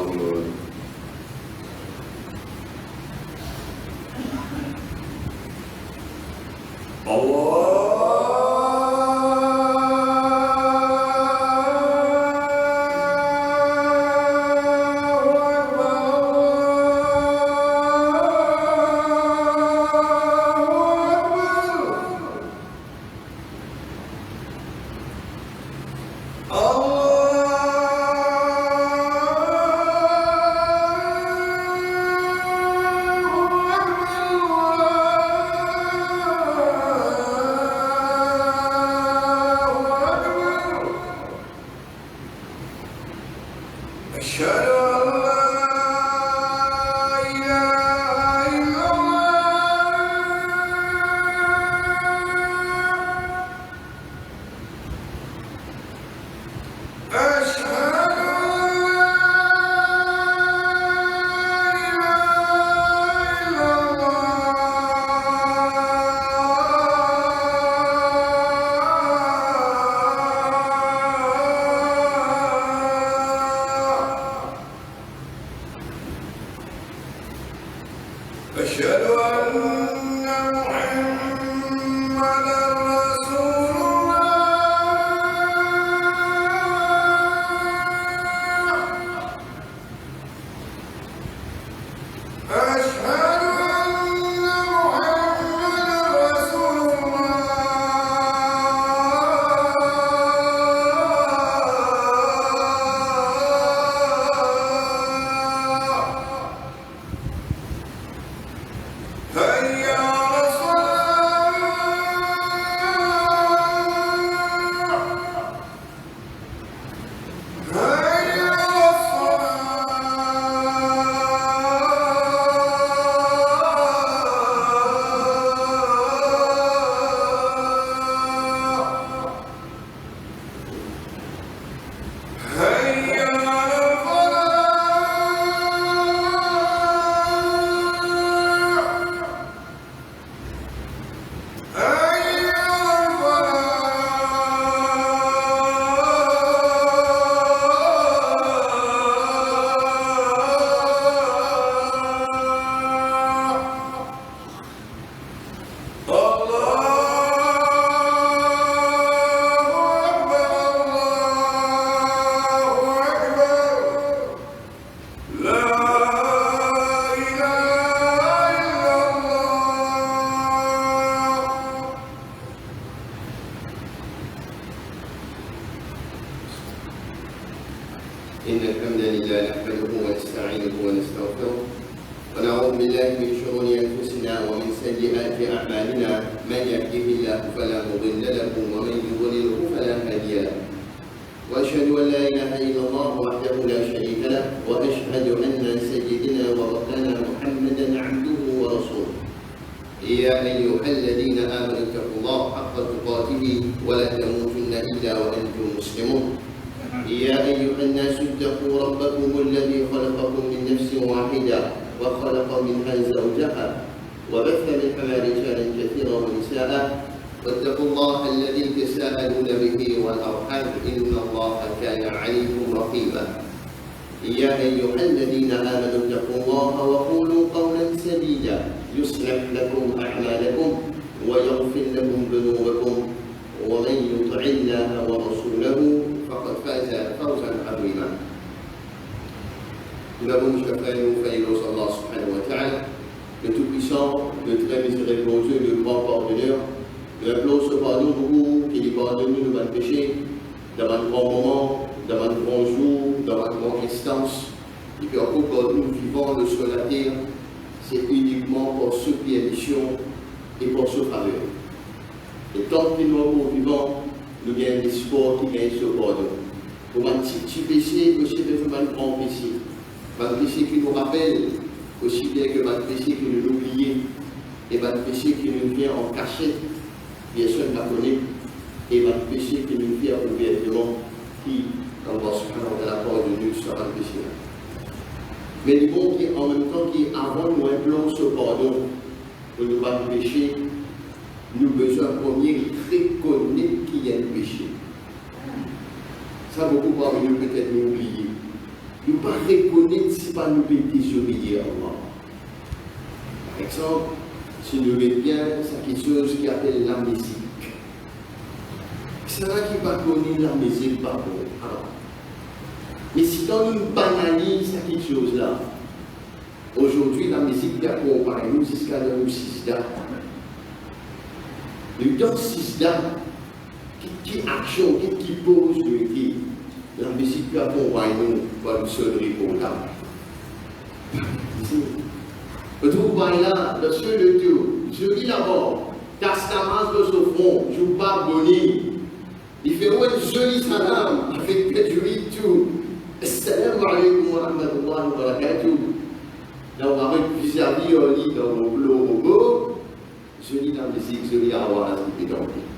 راجعون. إن الحمد لله نحمده ونستعينه ونستغفره ونعوذ بالله من شرور أنفسنا ومن سيئات أعمالنا من يهده الله فلا مضل له ومن يضلله فلا هادي له وأشهد أن لا إله إلا الله وحده لا شريك له وأشهد أن سيدنا وربنا محمدا عبده ورسوله يا أيها الذين آمنوا اتقوا الله حق تقاته ولا تموتن إلا وأنتم مسلمون يا أيها الناس اتقوا ربكم الذي خلقكم من نفس واحدة وخلق منها زوجها وبث منهما رجالا كثيرا ونساء واتقوا الله الذي تساءلون به والأرحام إن الله كان عليكم رقيبا يا أيها الذين آمنوا اتقوا الله وقولوا قولا سديدا يصلح لكم أعمالكم ويغفر لكم ذنوبكم ومن يطع الله ورسوله فقد فاز فوزا عظيما. Nous l'avons déjà fait, nous faisons Allah subhanahu wa ta'ala, le Tout-Puissant, le très miséricordieux, le grand pardonneur, le appelons ce pardon pour qu'il pardonne nous nos péchés, dans un grand moment, dans un grand jour, dans un grand instance, et puis encore quand nous vivons sur la terre, c'est uniquement pour ceux qui est mission et pour ceux faveur. Et tant que nous vivons, nous avons l'espoir qui gagne ce pardon. Pour un petit péché, aussi de faire un grand péché. Un péché qui nous rappelle, aussi bien que un péché qui nous oublie, et un péché qui nous vient en cachette, personne ne la connaît, et un péché qui nous vient ouvertement, qui, quand on se prend de la part de nous, sera un péché. Mais le bon qui, en même temps, qui avant nous implore ce pardon, pour nous pas pécher, nous besoin premier reconnaître qu'il y a le péché. Ça, beaucoup parmi nous peut-être nous oublier. nous ne pas reconnaître si pas nous pouvons désobéir à Allah. Par exemple, si nous voulons bien, c'est quelque chose qui appelle la musique. C'est là qui va connaître la musique par contre. Mais si quand nous banalisons quelque chose là, aujourd'hui la musique d'accompagne nous jusqu'à dans le sisda. Le dans sisda, qui action, qui pose le qui, la musique accompagne nous par le seul répondant. Le trouvaille là, le seul de Dieu, je dis d'abord, Castamas de ce front, je vous parle Boni. Il fait ouais, joli salam, avec du tout. Assalamu alaikum wa rahmatullahi wa barakatuh. Là, on va mettre vis-à-vis au lit dans mon robot. Je lis dans la musique, je lis à voir la vie dans le lit.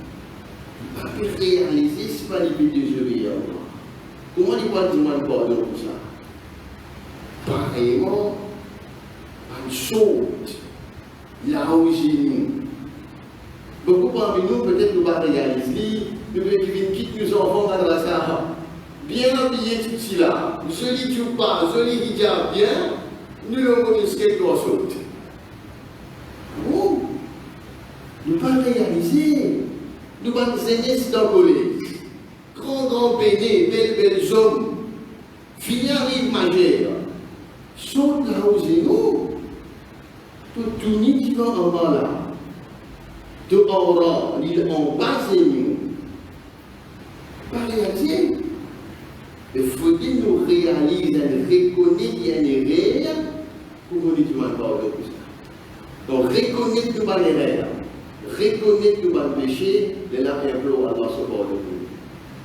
Pas réaliser, c'est pas les buts de je lis à voir. Comment il va demander pardon pour ça? Pareillement, une chose, là où j'ai nous. Beaucoup parmi nous, peut-être nous pas réaliser, nous devons quitter nos enfants dans la salle. Bien habillé tout cela, joli tchoupa, joli hijab, bien, nous l'avons connaissé quelque chose. Bon, nous ne pas réaliser, nous pas nous aider dans le collège. Grand pédé, belle hommes, fini arrive majeur, saute là où c'est nous, tout ni qui va en bas là, tout en rang, il en bas c'est nous, pas réaliser. Il faut que nous réalisions, reconnaître qu'il y a une erreur pour nous dire pardon pour ça. Donc, reconnaître que nous avons une erreur, reconnaître que nous avons péché, et là, implore Allah se pardon pour nous.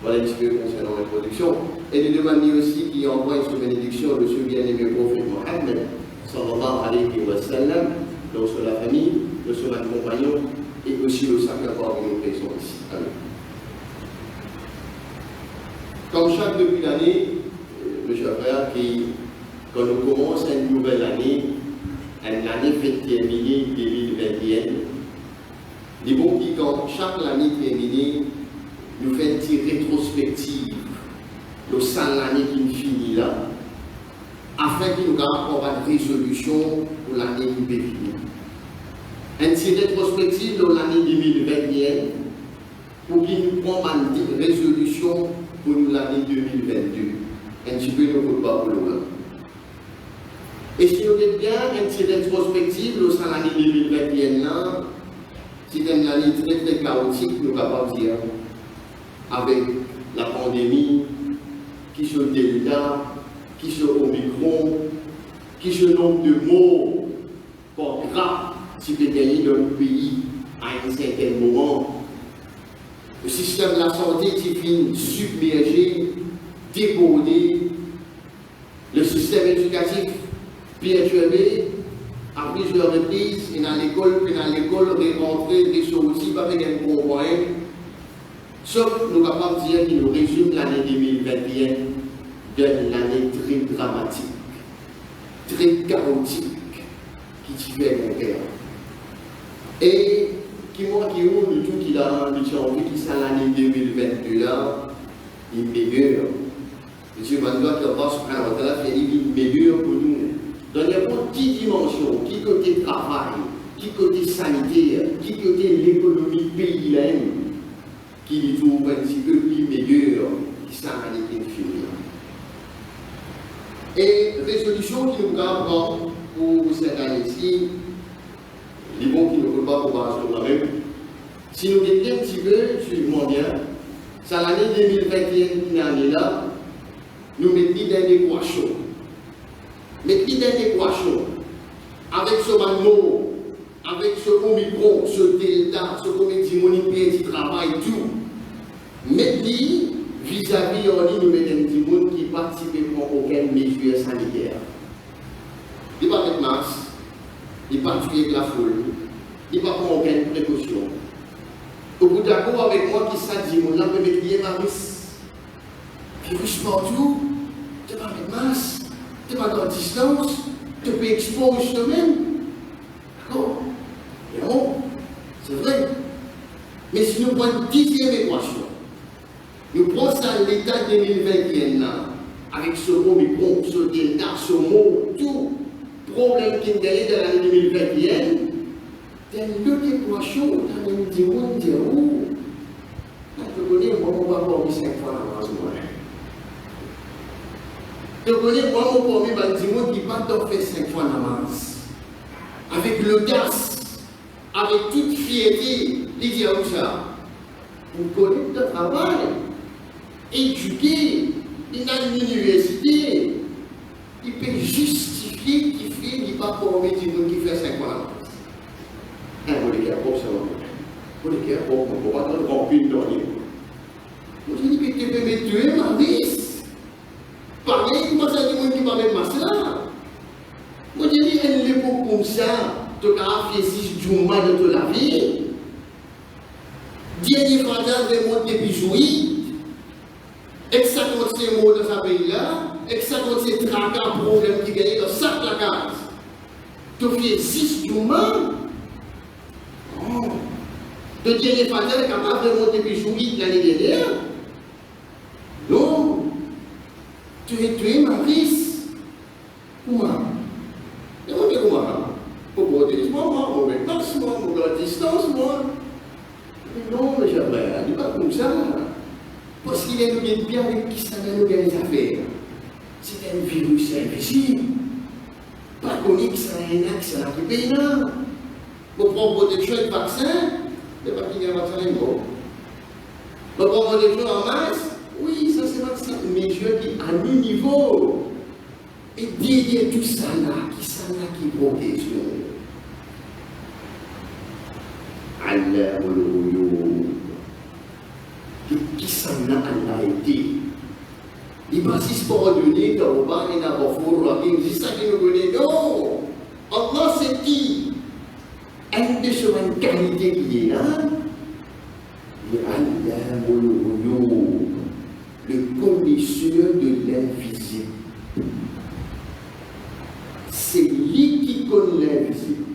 Voilà un petit peu concernant l'introduction. Et nous demandons aussi qu'il envoie une bénédiction de ce bien-aimé prophète Mohammed, sallallahu alayhi wa sallam, donc sur la famille, de son compagnon, et aussi le sacrement que nous présents ici. Amen. Comme chaque début d'année, mes chers frères, quand nous commençons une nouvelle année fête terminée 2021, les bons qui, quand chaque année terminée, nous faisons une petite rétrospective de l'année qui finit là, afin que nous ayons une résolution pour l'année qui peut finir. Une petite rétrospective de l'année 2021 pour qu'il nous prenne une résolution pour nous l'année 2022. Un petit peu de pas pour nous. Et si nous avons bien une petite rétrospective de l'année 2021, c'est une année très très chaotique, nous capables de dire, avec la pandémie, qui se Delta, qui se Omicron, qui se nombre de morts pour grave si vous gagnez dans le pays à un certain moment. Le système de la santé qui finit submergé, débordé, le système éducatif perturbé, à plusieurs reprises, et dans l'école, rentré, ressorti, pas avec un bon moyen. Sauf que nous sommes capables de dire qu'il nous résume l'année 2021 d'une année très dramatique, très chaotique, qui fait mon cœur. Et qui moi qui ouvre le tout qu'il a envie qui c'est l'année 2022 là, il meilleur. Monsieur Mandoua qui Allah subhanahu wa ta'ala fait il meilleur pour nous. Dans n'importe quelle dimension, qui côté travail, qui côté sanitaire, qui côté l'économie pays là, qui lui trouve un petit peu plus meilleur qui c'est l'année qui finit. Et résolution qui nous prend pour cette année-ci, les bons qui ne veulent pas pouvoir sur moi-même. Si nous mettons un petit peu, suivez-moi bien, c'est l'année 2021 qui est là, nous mettons dans l'équation. Mettons dans l'équation, avec ce mot, avec ce Omicron, ce Delta, ce comédie monopole qui travaille, tout. Mettons vis-à-vis de nous mettons un petit monde qui ne participe à aucune mesure sanitaire. Il ne va pas mettre masque. Il ne va pas tuer avec la foule, il ne va pas prendre aucune précaution. Au bout d'accord avec moi qui s'est dit, on a peut mettre lié virus. Virus partout, tu ne vas pas mettre masque, tu ne vas pas dans distance, tu peux exposer toi-même. D'accord? Non, c'est vrai. Mais si nous prenons une dixième équation, nous prenons ça l'état 2021 là, avec ce Omicron, ce Delta, ce mot, tout problème qui est gagné dans l'année 2021, tel le décrochon, dans le dit, on dit, oh, je connais, moi, on va voir 5 fois l'avance, moi. Je connais, moi, mon premier bâtiment qui va t'en faire 5 fois l'avance. Avec le gaz, avec toute fierté, il dit à où ça? Vous connaissez le travail, éduqué, il a une université, il peut justifier qu'il fait, il va former du monde qui fait 5 fois l'avance. Vous les gars, pour ça, vous les gars, pour pas te remplir de rien. Moi, je dis que tu peux me tuer, ma vie. Pareil, moi, ça dit monde qui va mettre ma soeur. Moi, je dis, elle n'est pas comme ça, tu as fait 6 jours de la vie. Dernier frère de monde depuis jouir. Et que ça compte ces mots dans ce pays-là, et que ça compte ces tracas, problèmes qui gagnent dans chaque placard. Tu fais 6 jours. Oh. Le dernier frère est capable de monter depuis jouir l'année dernière. Non. Tu es tué, ma fils. Comment? Et moi, je dis comment? Pourquoi tu dis moi, mon métaxe, moi, mon distance, moi? Non, mais j'aimerais, il n'est pas comme ça. Parce qu'il est bien avec qui ça va nous gagner les affaires. C'est un virus invisible. Pas connu que ça a un accès à la pays là. Pour prendre protection et vaccin, il n'y a pas qu'il y a un vaccin bon. Pour prendre protection en masse, oui, ça c'est vaccin. Mais je dis à mi niveau. Et derrière tout ça là, qui protège nous. Allah qui s'en a été. Il ne passe pas à donner dans le bas et dans le four, c'est ça qui nous connaît. Non! Allah c'est qui? Un de ces qualités qui est là, le connaisseur de l'invisible. C'est lui qui connaît l'invisible.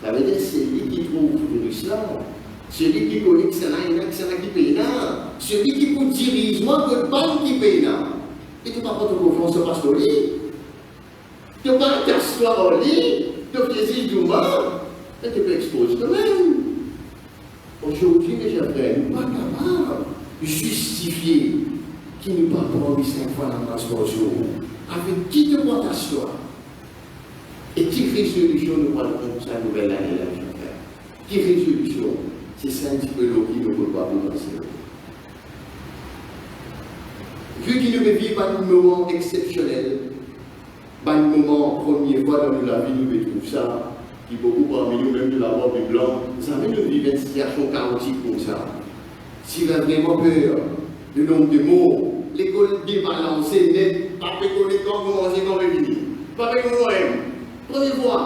Ça veut dire que c'est lui qui trouve l'islam. Celui qui connaît que c'est là qui paye là. Celui qui vous dirige, moi, que pas qui paye là. Et tu n'as pas de confiance au pasteur. Tu n'as pas t'asseoir au lit, tu fais des du mal, et tu peux exposer toi-même. Aujourd'hui, mes chers frères, nous ne sommes pas capables de justifier qui nous pas promis 5 fois la masse par jour. Avec qui te crois t'asseoir? Et qui résolution nous allons pour sa nouvelle année là, mes chers frères? Qui résolution? C'est ça un petit peu l'eau qui ne peut pas vous passer. Vu qu'il ne vit pas de moment exceptionnel, pas de moment première fois dans la vie, nous trouvons ça, qui beaucoup parmi nous, même de la mort du blanc, vous savez, nous vivons une situation chaotique comme ça. S'il a vraiment peur, le nombre de mots, l'école débalancée, net, pas pécoler quand vous mangez quand vous venez, pas pécoler moi-même. Prenez voir.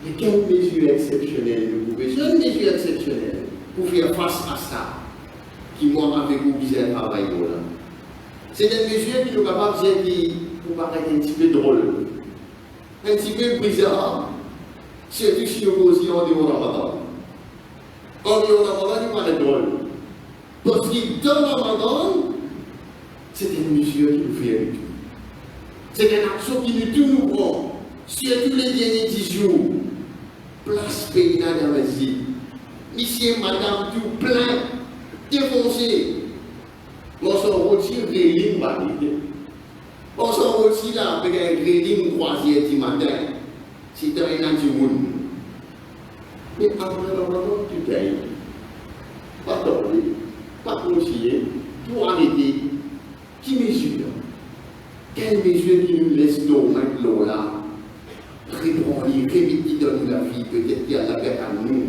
Mais quelle mesure exceptionnelle vous pouvez, c'est une mesure exceptionnelle pour faire face à ça, qui moi avec vous bizarre travail là. C'est une mesure qui nous capable de dire qui vous paraît un petit peu drôle, un petit peu bizarre, surtout si nous aussi en dehors de Ramadan. En dehors de Ramadan, il paraît drôle. Parce que dans Ramadan, c'est une mesure qui nous fait habituer. C'est une action qui nous prend, surtout les derniers 10 jours. Place pays dans la vie. Monsieur, madame, tout plein, défoncé. On s'en retire les lignes valides. On s'en retire là avec un gréling croisière du matin. C'est dans un du monde. Mais après l'Ramadan, tu payes. Pas torder, pas conseiller, tout arrêter. Qui mesure? Quelle mesure qui nous laisse l'eau là? Répondre, révéler dans la vie, peut-être qu'il y a la guerre à nous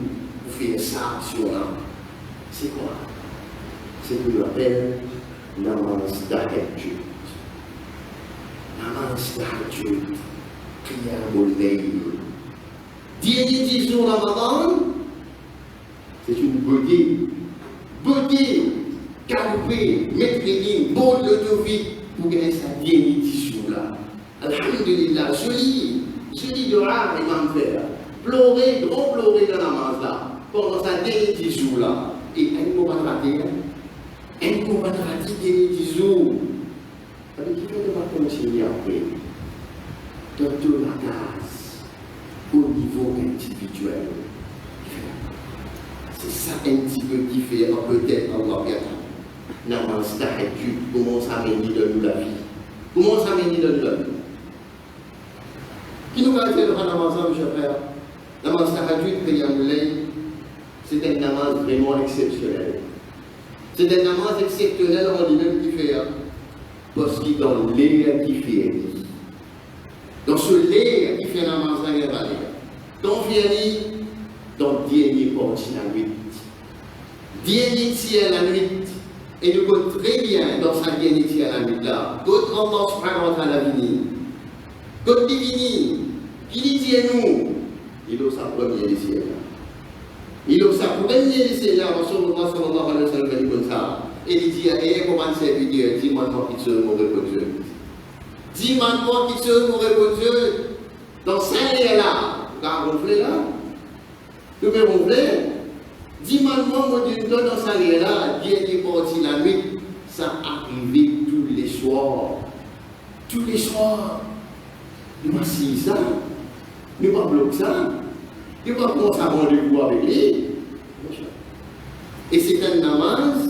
pour faire ça sur là. C'est quoi? C'est ce qu'on appelle namaz tahajjud. Namaz tahajjud, qiyamul layl. Dernier 10 jours Ramadan, c'est une beauté. Beauté, calpée, mettre les lignes, beau de vie pour gagner sa dernier 10 jours là. Alhamdulillah, joli dua, imam faire. Pleurer, grand pleurer dans la namaz là, pendant sa dernier 10 jours là. Et un mot pas raté, un mot pas raté dernier 10 jours. continuer après, dans toute la case, au niveau individuel. C'est ça un petit peu qui fait peut-être Allah bien. Namaz tahajjud, comment ça mène de nous la vie? Comment ça mène de nous la vie? Qui nous va dire le namaz, mes chers frères? Namaz tahajjud, qiyamul layl, c'est un namaz vraiment exceptionnel. C'est un namaz exceptionnel en lui-même qui fait, parce qu'il est dans l'air qui fait. Dans ce l'air qui fait namaz la guerre, dans Vianney, dans le dernier porte la nuit. Dernier tiers la nuit. Et nous connaissons très bien dans sa dernier tiers la nuit là. D'autres Allah subhanahu wa ta'ala vini. D'autres divini. Qui dit nous? Il a sa première lycée là. Il a sa première lycée là. Rasulullah sallallahu alayhi wa sallam dit comme ça. Et il dit, eh, comment c'est vidéo? Dis-moi qui se m'aurait Dieu. Dis-moi qui se m'aurait Dieu. Dans ça là. Car on fait là. Nous pouvons faire. Dis-moi, mon Dieu, dans sa là, Dieu est parti la nuit, ça arrive tous les soirs. Tous les soirs. Nous assis ça. Nous ne pas bloquer ça. Nous ne pas prendre ça rendez-vous avec lui. Et c'est un namaz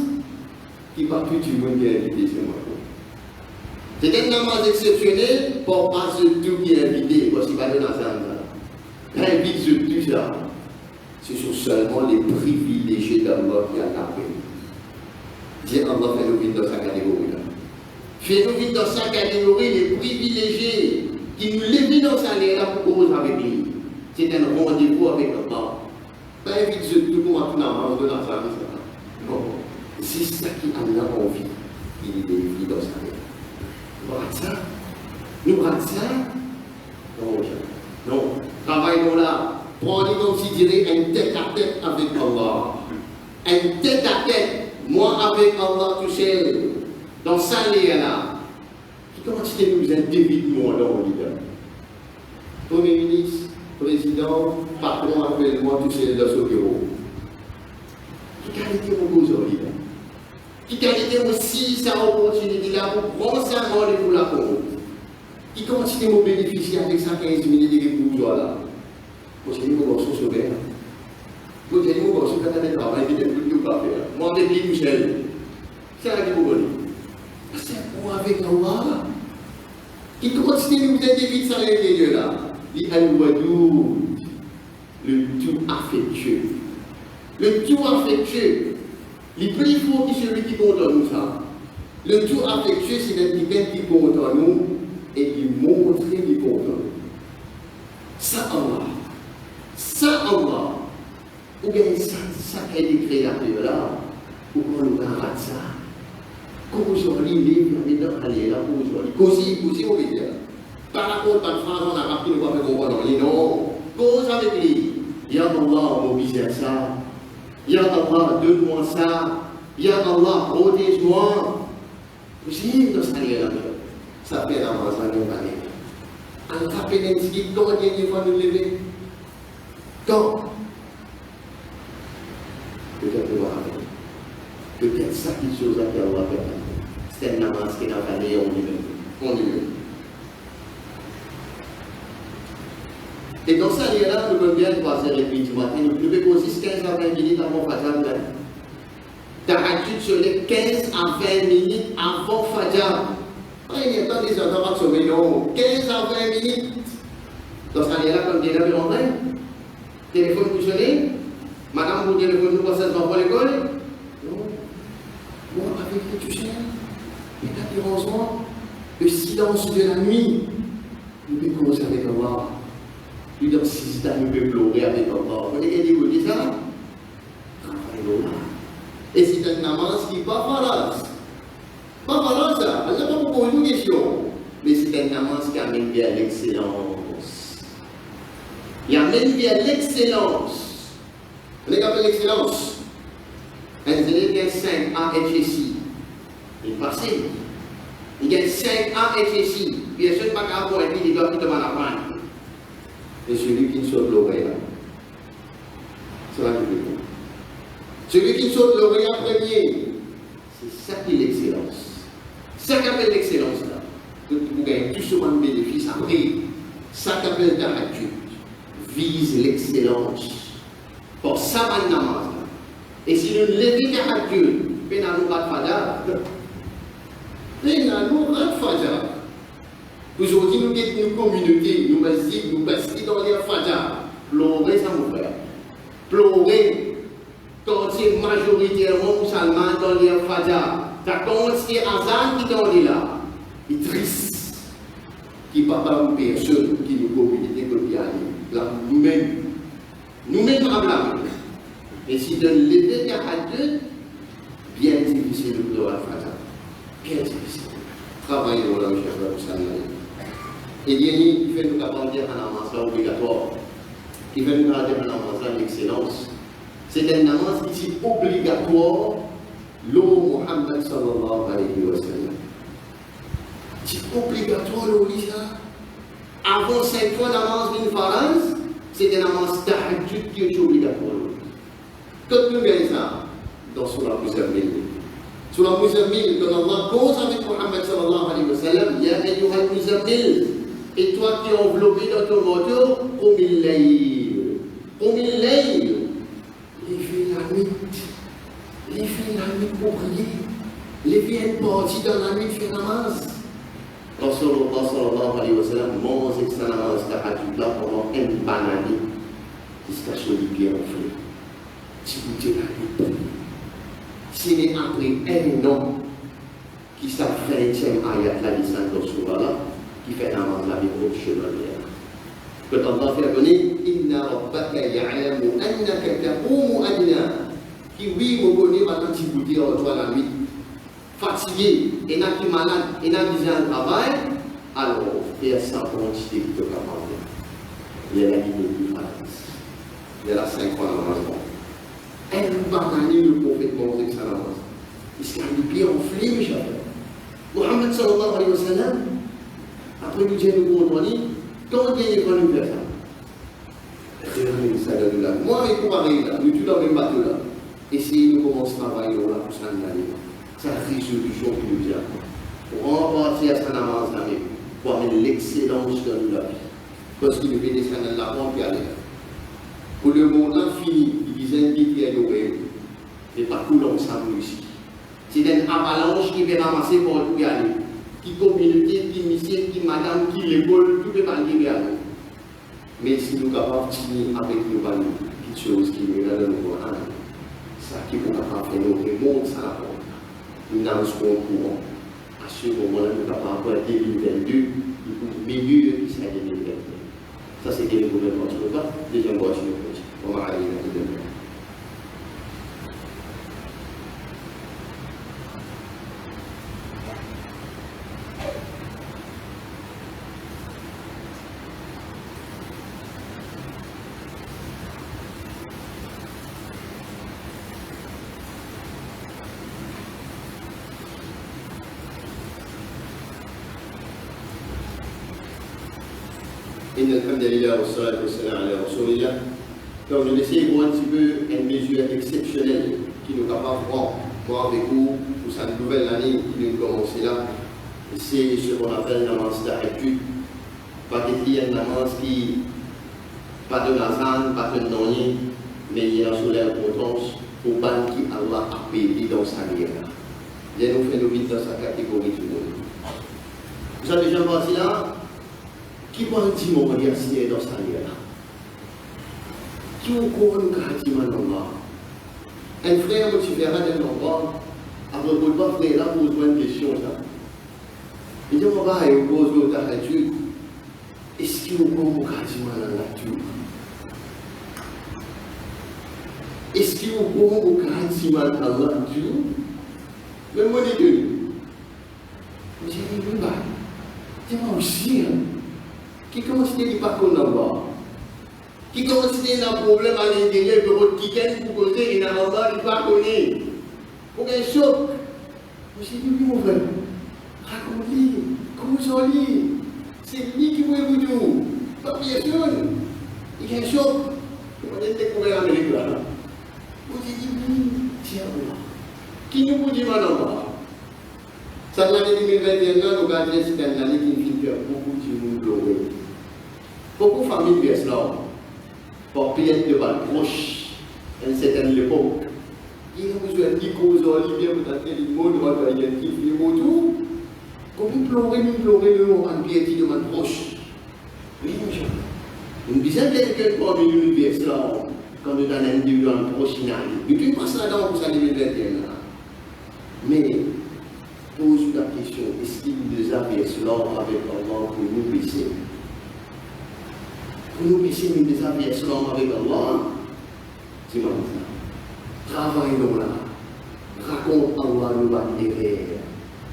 qui va tout le monde est invité chez moi. C'est un namaz exceptionnel pour pas ce tout qui est invité, parce qu'il va donner ça. Invite ce tout ça. Ce sont seulement les privilégiés d'Allah qui a tapé. Dieu Allah fait nous vivre dans sa catégorie là. Fait nous vivre dans sa catégorie les privilégiés qui nous lèvent dans sa là pour cause avec lui. C'est un rendez-vous avec Allah. Pas invite ce tout pour tout namaz de la salle. Non. C'est ça qui a envie. Il est venu dans sa là. Nous ratons ça. Nous ratons ça. Non. Travaillons là. Prenez considérer un tête-à-tête avec Allah. Un tête-à-tête, moi avec Allah tout seul, dans sa là. Qui commence à nous individuellement dans le leader. Premier ministre, président, patron avec moi tout seul dans ce bureau. Qui qualité mon besoin leader? Qui qualité aussi sa opportunité là pour prendre sa rendez-vous là pour vous? Qui continue à bénéficier avec sa 15 minutes de bourgeois là? Parce que nous avons sauvé. Nous avons sauvé quand on est travail, nous avons pas faire. Moi, avec lui, Michel, c'est là que vous voulez. C'est pour avec Allah. Qui continue à nous aider ça l'intérieur là. Il a le tout affectueux. Le tout affectueux. Le plus fort qui celui qui compte en nous ça. Le tout affectueux, c'est quelqu'un qui compte en nous et qui montre qu'il compte en nous. Ça, Allah. Ça, Allah, ou bien ça qui est créateur là, ou qu'on nous garde ça. Qu'aujourd'hui, les gens allaient là aujourd'hui. Qu'aussi, on veut dire. Par rapport à la phrase en arabe qui ne va pas comprendre, non. Cause avec lui. Ya Allah, mobilise ça. Ya Allah, donne-moi ça. Ya Allah, protège-moi. J'ai dans ça là. Ça fait la masse à nous parler. En rappel, ce qui doit dire, nous lever. Donc, peut-être ça qui chose à faire, c'est un namaz qui est en famille, on lui. Et dans ça, là, nous pouvons bien passer les nuits du matin, nous pouvons aussi 15 à 20 minutes avant Fajr. Tahajjud sur les 15 à 20 minutes avant Fajr. Il n'y a pas des endroits de sommeil, non. 15 à 20 minutes. Dans ça, là, comme dit la téléphone vous sonnez, madame vous téléphone nous passez devant l'école. Non. Moi, avec les touchés, les apparences, le silence de la nuit, nous pouvons commencer avec Allah. Nous dans 6 ans, nous pouvons pleurer avec Allah. Vous voyez, vous dites ça? Travaillons là. Et c'est un namaz qui n'est pas faras. Pas faras, ça. Je ne vais pas vous poser une question. Mais c'est un namaz qui amène bien l'excellence. Il amène bien l'excellence. Vous voyez qu'appelle l'excellence? Un élève 5 A et ici. Il passe. Il gagne 5 A et ici. Puis il ne pas qu'à avoir et puis il doit tout demander à prendre. Et celui qui saute l'oreille là. C'est là que je dis. Celui qui saute l'oreille premier, c'est ça qui est l'excellence. C'est ça qu'appelle l'excellence là. vous gagnez plus souvent de bénéfices. Après, ça qu'appelle tahajjud vise l'excellence. Pour ça, va le namaz. Et si nous levons tahajjud, nous n'avons pas de fajr. Nous n'avons pas de fajr. Aujourd'hui, nous sommes une communauté, nous sommes dans les fajr. Pleurer, ça nous fait. Pleurer, quand c'est majoritairement musulman dans les fajr. Quand c'est Azan qui est dans les là, il est triste. Qui ne pas une personne qui nous communauté comme il y a là, nous-mêmes à blâmer. Et si de l'été à deux, bien difficile de pleurer à fajr. Bien difficile. Travailler dans la chef de et il fait nous capables de dire un namaz obligatoire. Il fait nous dire un namaz d'excellence. C'est un namaz qui est obligatoire. L'eau Muhammad sallallahu alayhi wa sallam. C'est obligatoire l'eau ça. Avant 5 fois namaz d'une faraz, c'est un namaz tahajjud qui est obligatoire. Quand nous gagnons ça, dans Surah Muzammil. Surah Muzammil, quand Allah cause avec Muhammad sallallahu alayhi wa sallam, Ya ayyuhal Muzammil, et toi qui es enveloppé dans ton manteau, qumil layl. Qumil layl. Levez la nuit. Levez la nuit pour prier. Levez une partie dans la nuit de faire namaz. Rasulullah sallallahu alayhi wa sallam mange avec sa namaz tahajjud là pendant une bonne année. Jusqu'à ce qu'il pied enflé. Si vous dites la nuit. C'est après un an qui s'est fait 20e ayat la licence de Surah là, qui fait namaz la vie au chevalier. Que Allah fait donner, Inna rabbaka ya'lamu annaka taqumu adna. Qui oui, vous connaissez maintenant si vous dites en toi la nuit. Fatigué, et n'a qui malade, et n'a qui un travail, alors faire ça quantité qui te capable. Il y a la ligne du paradis. Il y a la 5 fois dans le monde. Un banani le prophète Moïse avec sa namaz. Il s'est mis bien enflé, mes chers. Muhammad sallallahu alayhi wa sallam, après nous disons nous comprenons, quand il est venu faire ça, moi et pour arriver là, nous tous dans le même bateau là. Essayez de commencer à travailler là pour ça l'année. C'est la résolution qui nous vient. Pour remporter à sa namaz là même, pour avoir l'excellence de la vie. Parce qu'il nous fait des scènes là, on peut aller. Pour le monde infini, il disait qu'il y a eu, mais pas tout l'ensemble ici. C'est une avalanche qui va ramasser pour tout y aller. Qui communauté, qui mission, qui madame, qui l'école, tout est mal qui va aller. Mais si nous sommes capables de finir avec nos valeurs, quelque chose qui nous est dans le Coran, ça qui est capable de faire notre monde, ça la porte. Nous n'en sommes pas au courant. À ce moment-là, nous sommes capables de 2022, au milieu de ça 2022. Ça, c'est que le gouvernement ne peut pas. Deuxième fois, je le pose. On va aller dans le domaine. إن الحمد لله والصلاة والسلام على رسول الله. Donc je vais essayer de voir un petit peu une mesure exceptionnelle qui nous capable de voir avec vous pour cette nouvelle année qui nous commence là. C'est ce qu'on appelle la namaz tahajjud. Pas de namaz qui pas de nazan, pas de non, mais il y a sur l'importance pour ban qui Allah a payé dans sa vie. Il nous fait nous vite dans sa catégorie du monde. Vous avez déjà pensé là? Qui va dire mon remercier dans sa vie là? Qui au courant nous gâtit maintenant? Un frère me dit verra d'un endroit, après vous pas frère là pose une question ça. Il dit on va et on pose l'autre tahajjud. Est-ce qu'il au courant nous gâtit maintenant là tout? Est-ce qu'il au courant nous gâtit maintenant là tout? Même moi les deux. Mais j'ai dit oui bah, c'est moi aussi hein. Qui commence à dire pas qu'on a pas. Qui commence à dire un problème à l'intérieur de votre week-end pour causer et n'a pas connu. Pour un choc. Je dis oui mon frère. Raconte-lui. Causons-lui. C'est lui qui veut vous dire. Pas personne. Il y a un choc. On est découvert en Amérique là. Vous dites oui. Tiens. Qui nous dit maintenant? Cette année 2021, nous avons dit que c'est une année qui fait beaucoup de monde pleurer. Beaucoup de familles viennent là, pour payer de balles proches, à une certaine époque. Il y a besoin de causes, il y a besoin de mots, de votre identifier, tout. Comme pleurer, le mot en pied de balles proches. Oui, monsieur. Une dizaine de quelqu'un parmi nous viennent là, quand nous avons un individu dans le prochain année. Depuis qu'on passe là-dedans, pour cette année 2021. Mais, pose la question, est-ce qu'il nous a fait cela avec Allah pour nous baisser? Pour nous baisser, il nous a fait cela avec Allah. C'est maintenant. Travaillons là. Raconte Allah nous va derrière.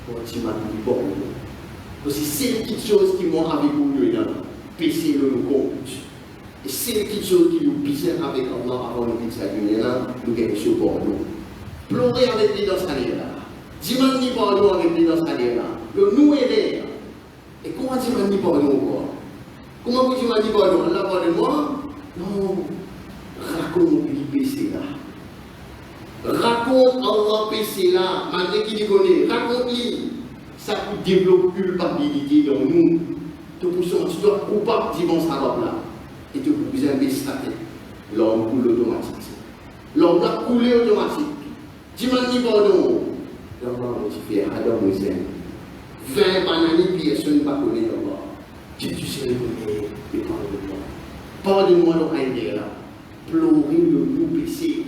Pour tu m'as dit bon. Parce que c'est une petite chose qui m'ont avec nous, baisser le compte. Et c'est une petite chose qui nous baisser avec Allah avant de quitter cette dunya-là, nous gagnons ce pour nous. Pleurer avec lui dans sa là. Dis-moi ni pardon avec lui dans sa là. Le nous aider. Et comment dis-moi ni pardon encore? Comment vous dis-moi ni pardon? Allah pardonne-moi? Non. Raconte lui baisser là. Raconte Allah baisser là. Malgré qu'il y connaît. Raconte-lui. Ça peut développer culpabilité dans nous. Tu dois coupable dimanche à là. Et tu peux bien baisser ta tête. L'homme coule automatique. L'homme doit couler automatique. Dis-moi ni pardon. Allah tu fais Adam Moïse. 20 bananes, personne ne va connaître Allah. Tu sais le connaître et pardonne-moi. Pardonne-moi dans l'idée là. Pleurer le nous péché.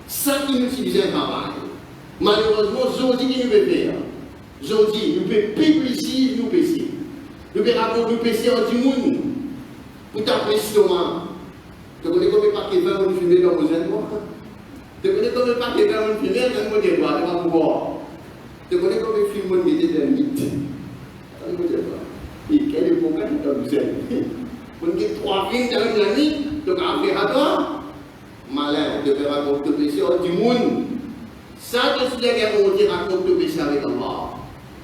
Ça qui nous utilise un travail. Malheureusement, aujourd'hui, qui nous peut faire? Aujourd'hui, nous pouvons publiciser nos péchés. Nous pouvons raconter nos péchés en 10 monde. Pour taper l'estomac. Tu connais combien de paquets de vin on fumer dans vos endroits? Tu connais combien de paquets de vin on fumer dans vos endroits? Tu vas pouvoir. Tu connais combien de films on met dans le mythe? Et quel est le problème dans vous êtes? On dit 3 films dans la nuit, tu vas faire à toi. Malin, tu peux raconter le péché en 10 monde. Ça, tu sais que on dit raconte le péché avec Allah.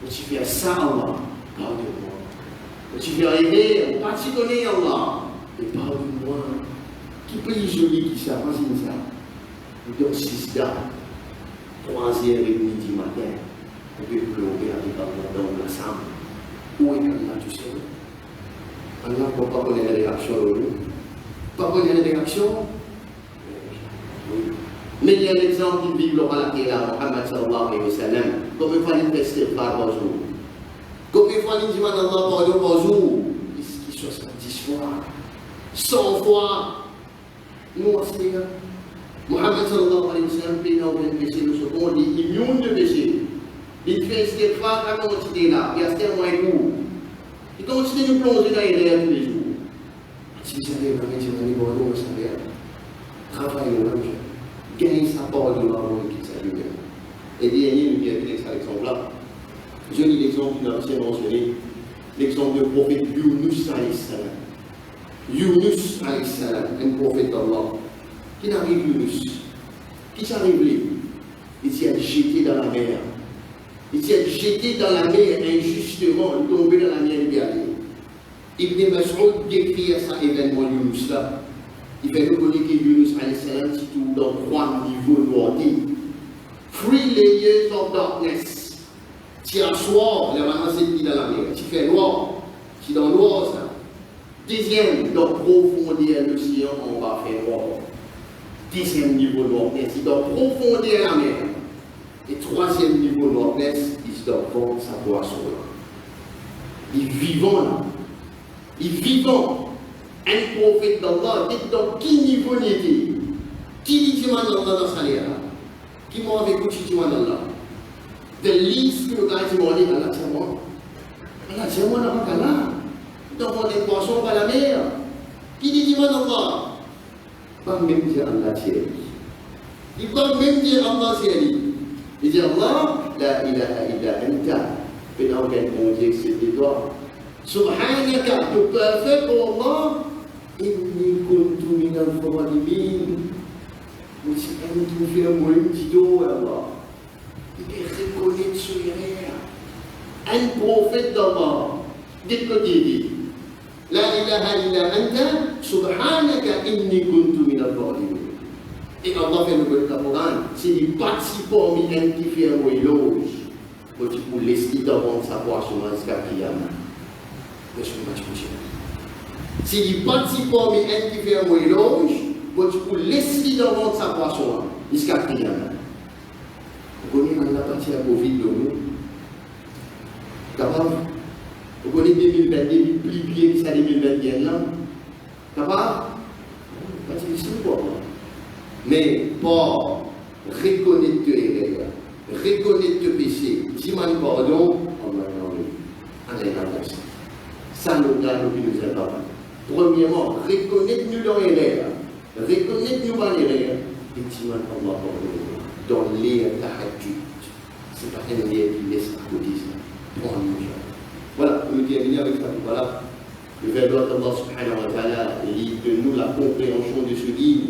Tu fais ça, Allah. Pardonne-moi. Tu fais rêver, pas tu connais Allah. Et pardonne-moi. Qui peut y joli qui ça, imagine ça. Nous sommes 6 dames, 3h30 du matin. On peut pleurer avec Allah dans la chambre. Où est Allah, tu sais? Allah ne peut pas connaître les réactions. Pas connaître les réactions. Mais il y a l'exemple du Bible à la terre, Muhammad sallallahu alayhi wa sallam. Combien de fois il fait par jour? Combien de fois il dit Allah pardon par jour? Il 70 fois, 100 fois. Nous, c'est là. Muhammad sallallahu alayhi wa sallam, il a un péché, nous sommes des millions de péchés. Il fait istighfar à quantité là, il y a tellement de goût. Il continue de plonger dans les rêves tous les jours. Si vous savez, vous avez dit, bon, vous savez, travaillons là, gagnez sa parole de l'homme qui s'allume. Et dernier, nous viens avec cet exemple-là. Je lis l'exemple qui a été mentionné, l'exemple du prophète Yunus alayhi salam. Yunus alayhi salam, un prophète d'Allah. Qui n'arrive Yunus? Qui s'arrive lui? Il s'est jeté dans la mer. Il s'est jeté dans la mer injustement, tombé dans la mer et aller. Ibn Mas'ud décrit à cet événement Yunus là. Il fait nous connaître que Yunus alayhi salam se trouve dans 3 niveaux noirs. 3 layers of darkness. Si à soir, la main c'est dans la mer. Si fait noir, si dans noir ça. Deuxième, dans profondeur de l'océan, on va faire noir. 10e niveau darkness, il doit profondeur la mer. Et 3e niveau darkness, il doit vendre sa boisson là. Il est vivant là. Il est vivant. Un prophète d'Allah, dans quel niveau il était? Qui dit Allah dans sa l'air? Qui m'a avec vous, qui dit Allah? De l'île que le gars dit Allah, c'est moi. Allah, c'est moi, Allah. Dans des poissons par la mer. Qui dit Allah? Pas même dire Allah, c'est lui. Il ne va même dire Allah, c'est lui. Il dit Allah, la ilaha illa anta. Et dans quel bon Dieu, c'était toi. Subhanaka, tu peux faire pour Allah. Inni kuntu minal zalimin. Mais si tu fais un moyen de Allah, il est reconnu sur rien. Un prophète d'Allah, dit que dit La ilaha illa anta, subhanaka inni kuntu minal zalimin. Et Allah fait le Coran, c'est les participants qui fait un éloge. pour laisser devant sa poisson jusqu'à Kiyama. S'il participe parmi un qui fait un éloge, pour laisser devant sa poisson jusqu'à Kiyama. Vous connaissez la partie à Covid de nous? Capable? Vous connaissez 2022, plus bien que ça 2021 là? Capable? Pas difficile pour moi. Mais pour reconnaître tes erreurs, reconnaître tes péchés, dis-moi pardon, on va aller dans ça. Ça nous garde qui nous aide pas. Premièrement, reconnaître-nous dans l'erreur, reconnaître-nous dans l'erreur, et dis-moi Allah pardon, dans l'air tahajjud. C'est pas un air qui laisse à côté ça. Prends-nous. Voilà, pour nous terminer avec ça. Voilà. Le verbe d'Allah subhanahu wa ta'ala, donne-nous la compréhension de ce livre.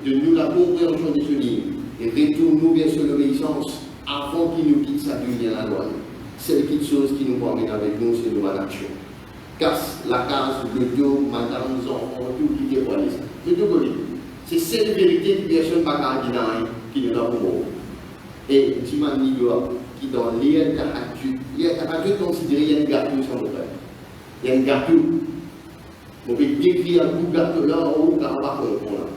Donne-nous la compréhension de ce livre. Et retourne-nous vers son obéissance avant qu'il nous quitte sa dunya la loi. C'est une petite chose qui nous promène avec nous, c'est nos actions. Casse la case, le dos, madame, les enfants, tout qui est pour aller. C'est tout connu. C'est cette vérité que personne ne va pas dire qui nous a pour nous. Et tu m'as dit qui dans l'air tahajjud, l'air tahajjud considéré, il y a un gâteau sur mon frère. Il y a un gâteau. On peut décrire un bout de gâteau là, en haut, car on va comprendre.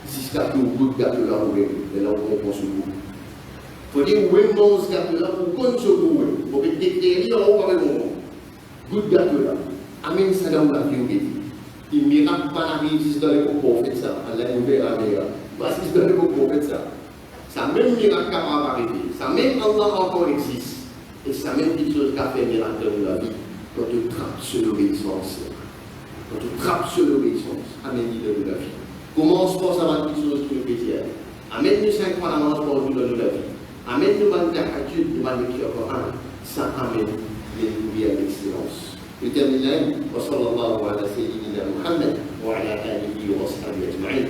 Si ce gâteau, un bout de gâteau là, et là, on comprend ce goût. Il faut dire, où est ce gâteau là, on connaît ce goût. On peut décrire en haut, avec mon bout de gâteau là. Amen, ça là où la vie est. Il ne miracle pas arrive si c'est dans le prophète ça. Allah nous verra meilleur. Parce que c'est dans le prophète ça. Ça même miracle capable d'arriver. Ça même Allah encore existe. Et ça même quelque chose qui a fait miracle dans la vie. Quand tu trappes sur l'obéissance. Quand tu trappes sur l'obéissance. Amen, dit de la vie. Commence par ça avec quelque chose qui nous fait dire. Amen, nous 5 fois la manche pour nous donner la vie. Amen, nous allons faire attitude, nous allons faire Coran. Ça amène les louis à l'excellence. Je termine là. Wa sallallahu ala sayyidina Muhammad wa ala alihi wa sahbihi ajma'in.